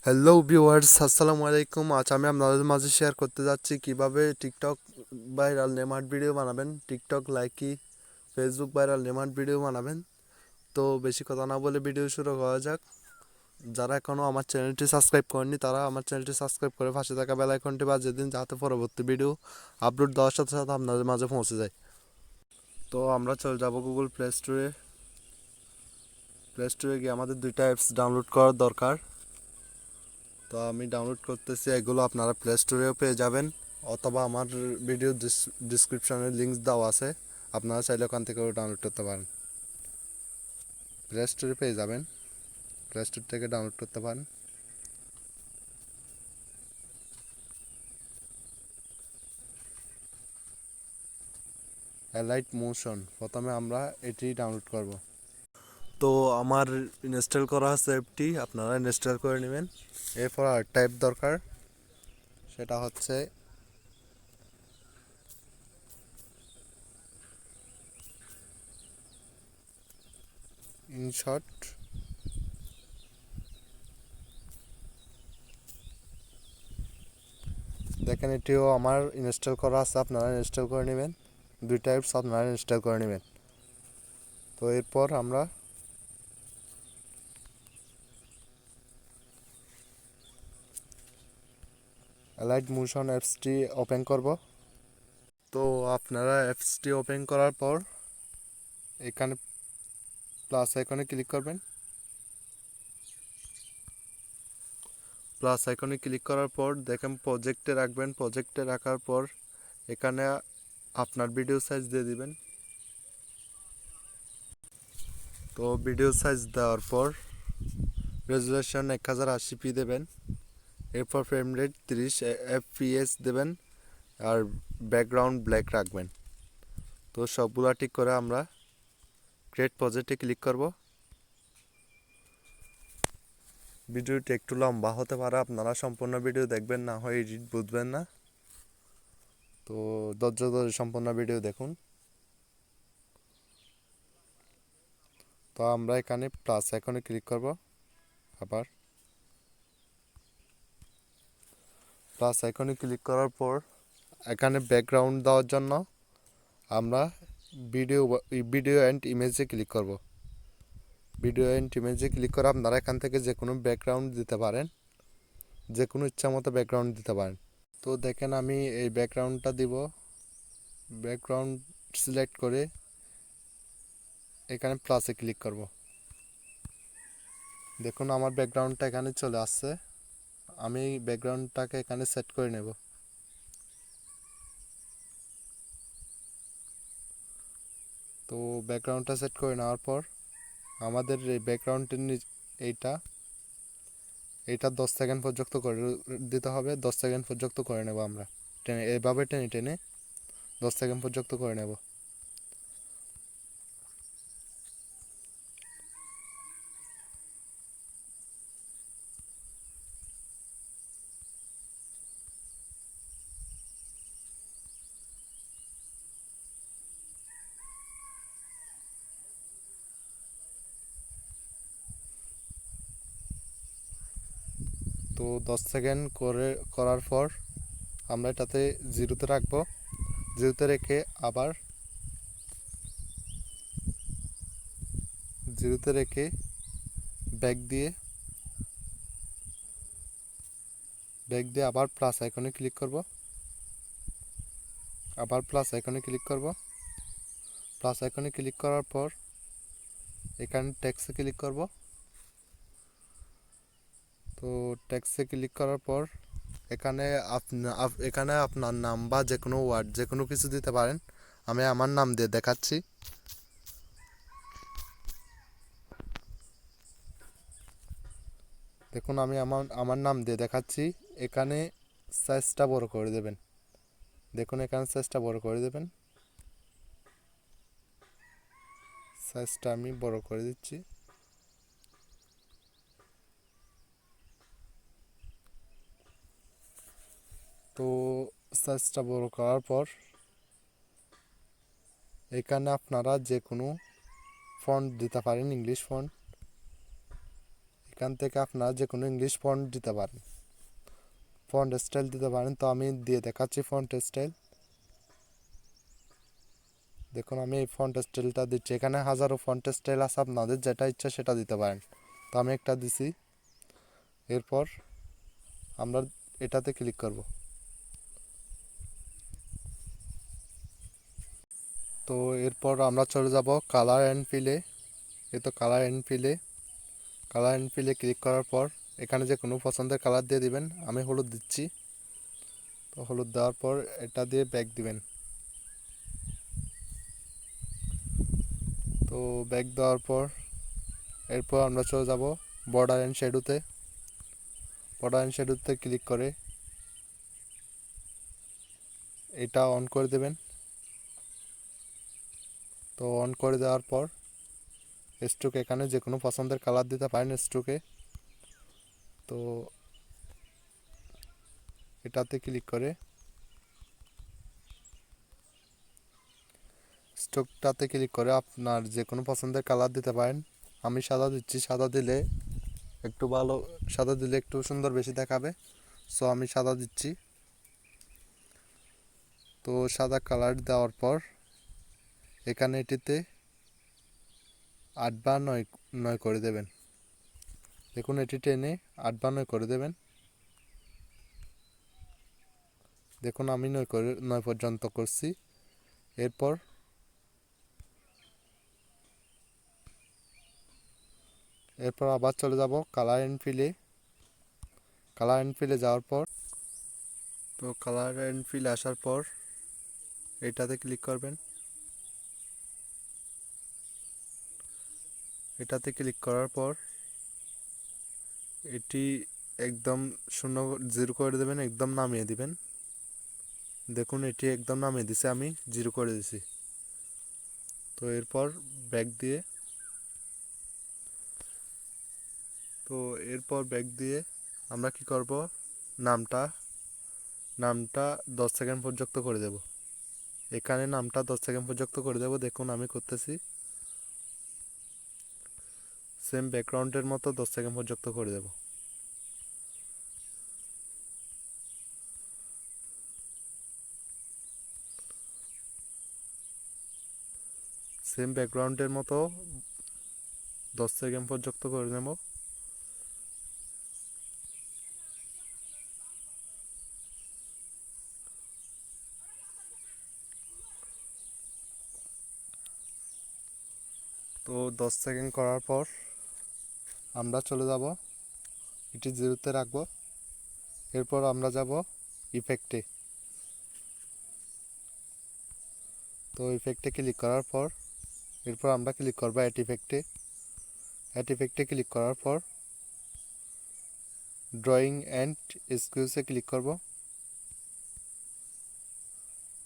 Hello viewers, আসসালামু আলাইকুম। আজ আমি আপনাদের মাঝে শেয়ার করতে যাচ্ছি কিভাবে টিকটক ভাইরাল নেমার্ট ভিডিও বানাবেন, টিকটক, লাইকি, ফেসবুক ভাইরাল নেমার্ট ভিডিও বানাবেন। তো বেশি কথা না বলে ভিডিও শুরু করা যাক। যারা এখনও আমার চ্যানেলটি সাবস্ক্রাইব করেননি তারা আমার চ্যানেলটি সাবস্ক্রাইব করে পাশে থাকা বেল আইকনটি বাজিয়ে দিন, যাতে পরবর্তী ভিডিও আপলোড দেওয়ার সাথে সাথে আপনাদের মাঝে পৌঁছে যায়। তো আমরা চলে যাব গুগল প্লে স্টোরে। গিয়ে আমাদের দুইটা অ্যাপস ডাউনলোড করার দরকার। তো আমি ডাউনলোড করতেছি, এগুলো আপনারা প্লে স্টোরেও পেয়ে যাবেন, অথবা আমার ভিডিও ডিসক্রিপশনে লিঙ্ক দেওয়া আছে, আপনারা চাইলে ওখান থেকেও ডাউনলোড করতে পারেন। প্লে স্টোরে পেয়ে যাবেন, প্লে স্টোর থেকে ডাউনলোড করতে পারেন। অ্যালাইট মোশন, প্রথমে আমরা এটি ডাউনলোড করব। তো আমার ইনস্টল করা আছে অ্যাপটি, আপনারা ইনস্টল করে নেবেন। এরপর আর টাইপ দরকার, সেটা হচ্ছে ইনশট। দেখেন এটিও আমার ইনস্টল করা আছে, আপনারা ইনস্টল করে নেবেন। দুইটা অ্যাপস আপনারা ইনস্টল করে নেবেন। তো এরপর আমরা অ্যালাইট মোশন অ্যাপসটি ওপেন করব। তো আপনারা অ্যাপসটি ওপেন করার পর এখানে প্লাস আইকনে ক্লিক করবেন। প্লাস আইকনে ক্লিক করার পর দেখেন প্রজেক্টে রাখবেন। প্রজেক্টে রাখার পর এখানে আপনার ভিডিও সাইজ দিয়ে দিবেন। তো ভিডিও সাইজ দেওয়ার পর রেজুলেশন 1080p দেবেন। এরপর ফ্রেম রেট 30 fps দেবেন, আর ব্যাকগ্রাউন্ড ব্ল্যাক রাখবেন। তো সবগুলা ঠিক করে আমরা ক্রিয়েট প্রজেক্টে ক্লিক করব। ভিডিওটি একটু লম্বা হতে পারে, আপনারা সম্পূর্ণ ভিডিও দেখবেন, না হয় এডিট বুঝবেন না। তো ধৈর্য ধরে সম্পূর্ণ ভিডিও দেখুন। তো আমরা এখানে প্লাস আইকনে ক্লিক করব। আবার প্লাস আইকনে ক্লিক করার পর এখানে ব্যাকগ্রাউন্ড দেওয়ার জন্য আমরা ভিডিও অ্যান্ড ইমেজে ক্লিক করব। ভিডিও অ্যান্ড ইমেজে ক্লিক করে আপনারা এখান থেকে যে কোনো ব্যাকগ্রাউন্ড দিতে পারেন, যে কোনো ইচ্ছা মতো ব্যাকগ্রাউন্ড দিতে পারেন। তো দেখেন আমি এই ব্যাকগ্রাউন্ডটা দিব। ব্যাকগ্রাউন্ড সিলেক্ট করে এখানে প্লাসে ক্লিক করব। দেখুন আমার ব্যাকগ্রাউন্ডটা এখানে চলে আসছে। আমি ব্যাকগ্রাউন্ডটাকে এখানে সেট করে নেব। তো ব্যাকগ্রাউন্ডটা সেট করে নেওয়ার পর আমাদের এই ব্যাকগ্রাউন্ডের এইটা এইটা 10 সেকেন্ড পর্যন্ত করে দিতে হবে। 10 সেকেন্ড পর্যন্ত করে নেব আমরা, টেনে এভাবে টেনে টেনে 10 সেকেন্ড পর্যন্ত করে নেব। তো 10 সেকেন্ড করার পর আমরা এটাতে জিরোতে রাখবো। জিরোতে রেখে আবার জিরোতে রেখে ব্যাক দিয়ে আবার প্লাস আইকনে ক্লিক করব। আবার প্লাস আইকনে ক্লিক করব। প্লাস আইকনে ক্লিক করার পর এখানে টেক্সটে ক্লিক করব। তো টেক্সটে ক্লিক করার পর এখানে আপনার নাম বা যে কোনো ওয়ার্ড, যে কোনো কিছু দিতে পারেন। আমি আমার নাম দিয়ে দেখাচ্ছি। দেখুন আমি আমার নাম দিয়ে দেখাচ্ছি। এখানে সাইজটা বড় করে দেবেন। দেখুন এখানে সাইজটা বড় করে দেবেন। সাইজটা আমি বড় করে দিচ্ছি। তো সাইজটা বড় করার পর এখানে আপনারা যে কোনো ফন্ট দিতে পারেন, ইংলিশ ফন্ট। এখান থেকে আপনারা যে কোনো ইংলিশ ফন্ট দিতে পারেন, ফন্ট স্টাইল দিতে পারেন। তো আমি দিয়ে দেখাচ্ছি ফন্ট স্টাইল। দেখুন আমি এই ফন্ট স্টাইলটা দিচ্ছি। এখানে হাজারো ফন্ট স্টাইল আছে, আপনাদের যেটা ইচ্ছা সেটা দিতে পারেন। তো আমি একটা দিছি। এরপর আমরা এটাতে ক্লিক করব। তো এরপর আমরা চলে যাব কালার অ্যান্ড ফিলে। এই তো কালার অ্যান্ড ফিলে ক্লিক করার পর এখানে যে কোনো পছন্দের কালার দিয়ে দিবেন। আমি হলুদ দিচ্ছি। তো হলুদ দেওয়ার পর এটা দিয়ে ব্যাক দিবেন। তো ব্যাক দেওয়ার পর এরপর আমরা চলে যাব বর্ডার অ্যান্ড শ্যাডোতে ক্লিক করে এটা অন করে দেবেন। তো অন করে দেওয়ার পর স্ট্রোক এখানে যে কোনো পছন্দের কালার দিতে পারেন স্ট্রোকে। তো এটাতে ক্লিক করে স্ট্রোকটাতে ক্লিক করে আপনার যে কোনো পছন্দের কালার দিতে পারেন। আমি সাদা দিচ্ছি। সাদা দিলে একটু সুন্দর বেশি দেখাবে। সো আমি সাদা দিচ্ছি। তো সাদা কালার দেওয়ার পর এখানে এটিতে 8 বা 9 করে দেবেন। দেখুন এটি টেনে 8 বা 9 করে দেবেন। দেখুন আমি 9 পর্যন্ত করছি। এরপর আবার চলে যাব কালার অ্যান্ড ফিলে যাওয়ার পর, তো কালার অ্যান্ড ফিল আসার পর এটাতে ক্লিক করবেন। এটাতে ক্লিক করার পর এটি একদম 0 করে দেবেন, একদম নামিয়ে দিবেন। দেখুন এটি একদম নামিয়ে দিছে, আমি 0 করে দিছি। তো এরপর ব্যাক দিয়ে আমরা কি করব, নামটা 10 সেকেন্ড পর্যন্ত করে দেব। এখানে নামটা 10 সেকেন্ড পর্যন্ত করে দেব। দেখুন আমি করতেছি। সেম ব্যাকগ্রাউন্ডের মতো 10 সেকেন্ড পর্যন্ত করে দেব। সেম ব্যাকগ্রাউন্ডের মতো 10 সেকেন্ড পর্যন্ত করে নেব। তো 10 সেকেন্ড করার পর আমরা চলে যাব, এটি 0-তে রাখবো। এরপর আমরা যাব ইফেক্টে। তো ইফেক্টে ক্লিক করার পর এরপর আমরা ক্লিক করব অ্যাড ইফেক্টে ক্লিক করার পর ড্রয়িং অ্যান্ড স্কিলসে ক্লিক করব।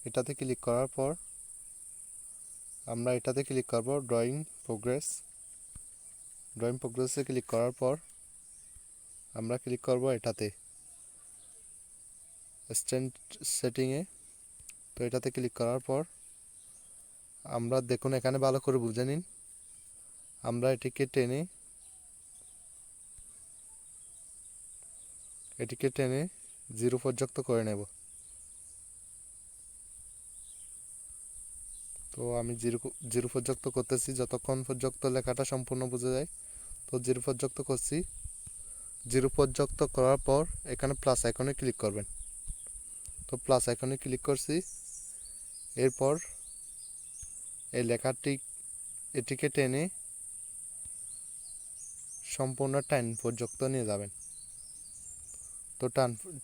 এটাতে ক্লিক করার পর আমরা এটাতে ক্লিক করব ড্রয়িং প্রোগ্রেসে ক্লিক করার পর আমরা ক্লিক করব এটাতে স্ট্যান্ড সেটিংয়ে। তো এটাতে ক্লিক করার পর আমরা দেখুন এখানে ভালো করে বুঝে নিন। আমরা এটিকে টেনে 0 পর্যন্ত করে নেব। তো আমি 0 পর্যন্ত করতেছি, যতক্ষণ পর্যন্ত লেখাটা সম্পূর্ণ বোঝা যায়। তো 0 পর্যন্ত করছি। 0 পর্যন্ত করার পর এখানে প্লাস আইকনে ক্লিক করবেন। তো প্লাস আইকনে ক্লিক করছি। এরপর এই এটিকে টেনে সম্পূর্ণ 10 পর্যন্ত নিয়ে যাবেন। তো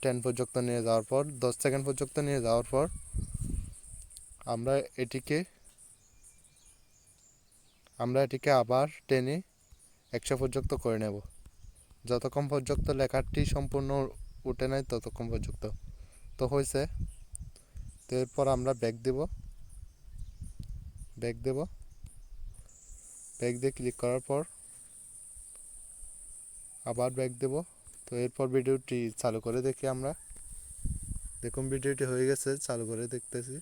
10 পর্যন্ত নিয়ে যাওয়ার পর 10 সেকেন্ড পর্যন্ত নিয়ে যাওয়ার পর আমরা এটিকে আবার টেনে 100 পর্যন্ত করে নেব, যতক্ষণ পর্যন্ত লেখাটি সম্পূর্ণ উঠে নাই ততক্ষণ পর্যন্ত। তো হয়েছে। তো এরপর আমরা ব্যাক দেব। ব্যাক দিয়ে ক্লিক করার পর আবার ব্যাক দেব। তো এরপর ভিডিওটি চালু করে দেখি আমরা। দেখুন ভিডিওটি হয়ে গেছে, চালু করে দেখতেছি।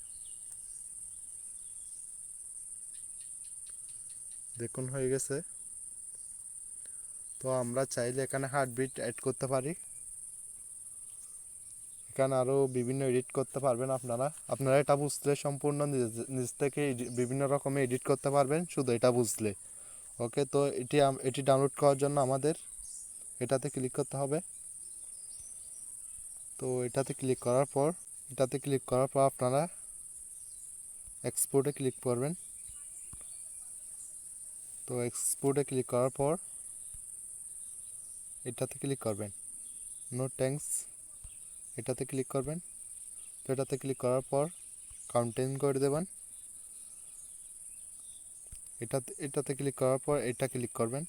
দেখুন হয়ে গেছে। তো আমরা চাইলে এখানে হার্টবিট অ্যাড করতে পারি। এখানে আরও বিভিন্ন এডিট করতে পারবেন আপনারা এটা বুঝলে সম্পূর্ণ নিজ থেকে বিভিন্ন রকমের এডিট করতে পারবেন শুধু এটা বুঝলে। ওকে, তো এটি ডাউনলোড করার জন্য আমাদের এটাতে ক্লিক করতে হবে। তো এটাতে ক্লিক করার পর আপনারা এক্সপোর্টে ক্লিক করবেন। তো এক্সপোর্টে ক্লিক করার পর এটাতে ক্লিক করবেন, নো থ্যাঙ্কস এটাতে ক্লিক করবেন। তো এটাতে ক্লিক করার পর কাউন্টিং করে দেবেন। এটাতে ক্লিক করার পর এটা ক্লিক করবেন।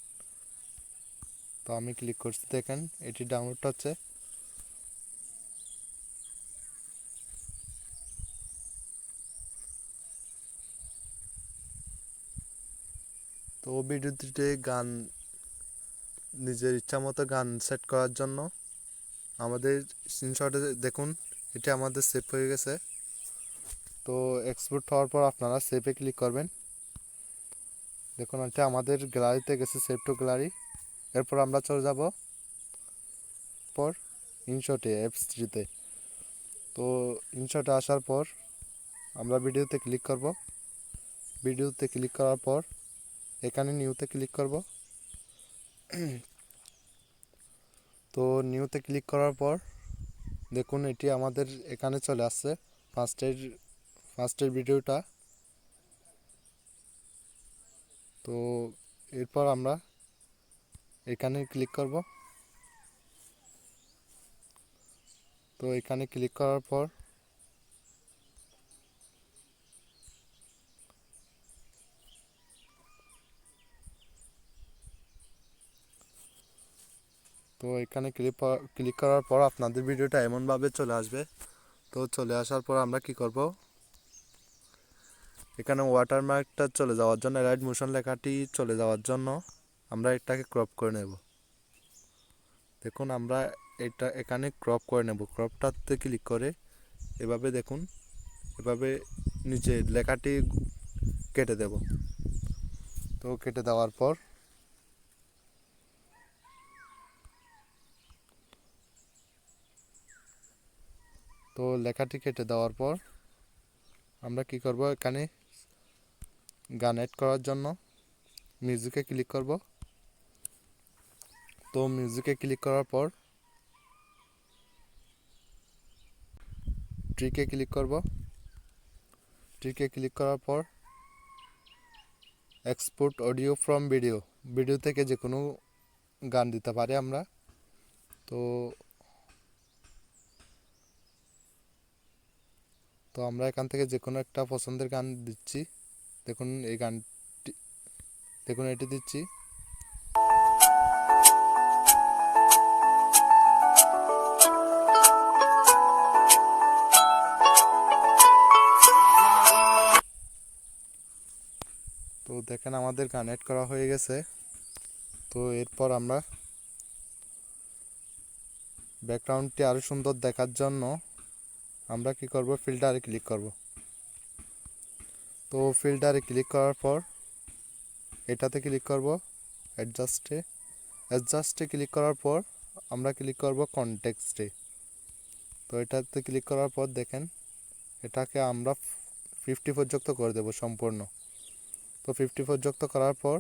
তো আমি ক্লিক করছি, দেখেন এটি ডাউনলোড হচ্ছে। তো ভিডিওটিতে নিজের ইচ্ছা মতো গান সেট করার জন্য আমাদের স্ক্রিনশটে দেখুন এটি আমাদের সেভ হয়ে গেছে। তো এক্সপোর্ট হওয়ার পর আপনারা সেভে ক্লিক করবেন। দেখুন এটা আমাদের গ্যালারিতে গেছে, সেভ টু গ্যালারি। এরপর আমরা চলে যাব ইনশটে অ্যাপস3তে। তো ইনশটে আসার পর আমরা ভিডিওতে ক্লিক করব। ভিডিওতে ক্লিক করার পর এখানে নিউতে ক্লিক করব। তো নিউতে ক্লিক করার পর দেখুন এটি আমাদের এখানে চলে আসছে ফার্স্টের ভিডিওটা। তো এরপর আমরা এখানে ক্লিক করব। তো এখানে ক্লিক করার পর ক্লিক করার পর আপনাদের ভিডিওটা এমনভাবে চলে আসবে। তো চলে আসার পর আমরা কি করব, এখানে ওয়াটারমার্কটা চলে যাওয়ার জন্য, অ্যালাইট মোশন লেখাটি চলে যাওয়ার জন্য আমরা এটাকে ক্রপ করে নেব। দেখুন আমরা এখানে ক্রপ করে নেব। ক্রপটাতে ক্লিক করে এভাবে দেখুন, এভাবে নিচে লেখাটি কেটে দেব। তো কেটে দেওয়ার পর লেখাটি কেটে দেওয়ার পর আমরা কি করব, এখানে গান অ্যাড করার জন্য মিউজিকে ক্লিক করব। তো মিউজিকে ক্লিক করার পর ট্রিকে ক্লিক করব। ট্রিকে ক্লিক করার পর এক্সপোর্ট অডিও ফ্রম ভিডিও থেকে যে কোনো গান দিতে পারি আমরা। তো আমরা এখান থেকে যে কোনো একটা পছন্দের গান দিচ্ছি। দেখুন এই গানটি, দেখুন এটি দিচ্ছি। তো দেখেন আমাদের গান অ্যাড করা হয়ে গেছে। তো এরপর আমরা ব্যাকগ্রাউন্ডটি আরও সুন্দর দেখার জন্য আমরা কি করব, ফিল্টারে ক্লিক করব। তো ফিল্টারে ক্লিক করার পর এটাতে ক্লিক করব, অ্যাডজাস্টে ক্লিক করার পর আমরা ক্লিক করব কনটেক্সটে। তো এটাতে ক্লিক করার পর দেখেন এটাকে আমরা 50 পর্যন্ত করে দেব সম্পূর্ণ। তো 50 পর্যন্ত করার পর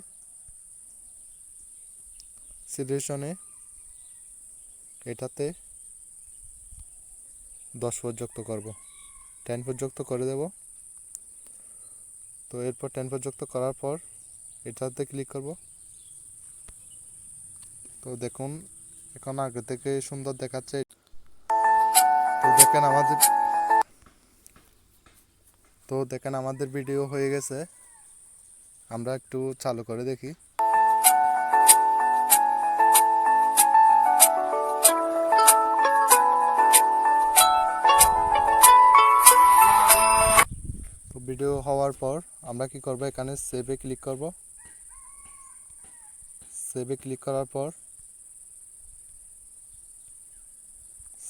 সিলেকশনে এটাতে 10 পর্যন্ত করব, 10 পর্যন্ত করে দেব। তো এরপর 10 পর্যন্ত করার পর এটাতে ক্লিক করব। তো দেখুন এখন আগে থেকে সুন্দর দেখাচ্ছে। তো দেখেন আমাদের ভিডিও হয়ে গেছে। আমরা একটু চালু করে দেখি। তো ভিডিও হওয়ার পর আমরা কি করব, এখানে সেভে ক্লিক করব। সেভে ক্লিক করার পর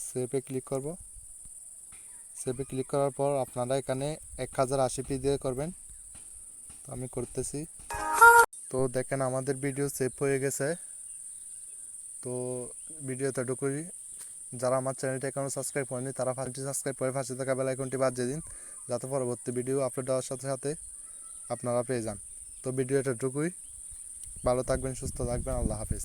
সেভে ক্লিক করার পর আপনারা এখানে 1080p দিয়ে করবেন। তো আমি করতেছি। তো দেখেন আমাদের ভিডিও সেভ হয়ে গেছে। তো ভিডিওতে এটুকুই। যারা আমার চ্যানেলটি এখনও সাবস্ক্রাইব করেনি তারা ফার্স্টটি সাবস্ক্রাইব করে পাশে থাকা বেল আইকনটি বাজিয়ে দিন, যাতে পরবর্তী ভিডিও আপলোড হওয়ার সাথে সাথে আপনারা পেয়ে যান। তো ভিডিওটা এটুকুই। ভালো থাকবেন, সুস্থ থাকবেন, আল্লাহ হাফেজ।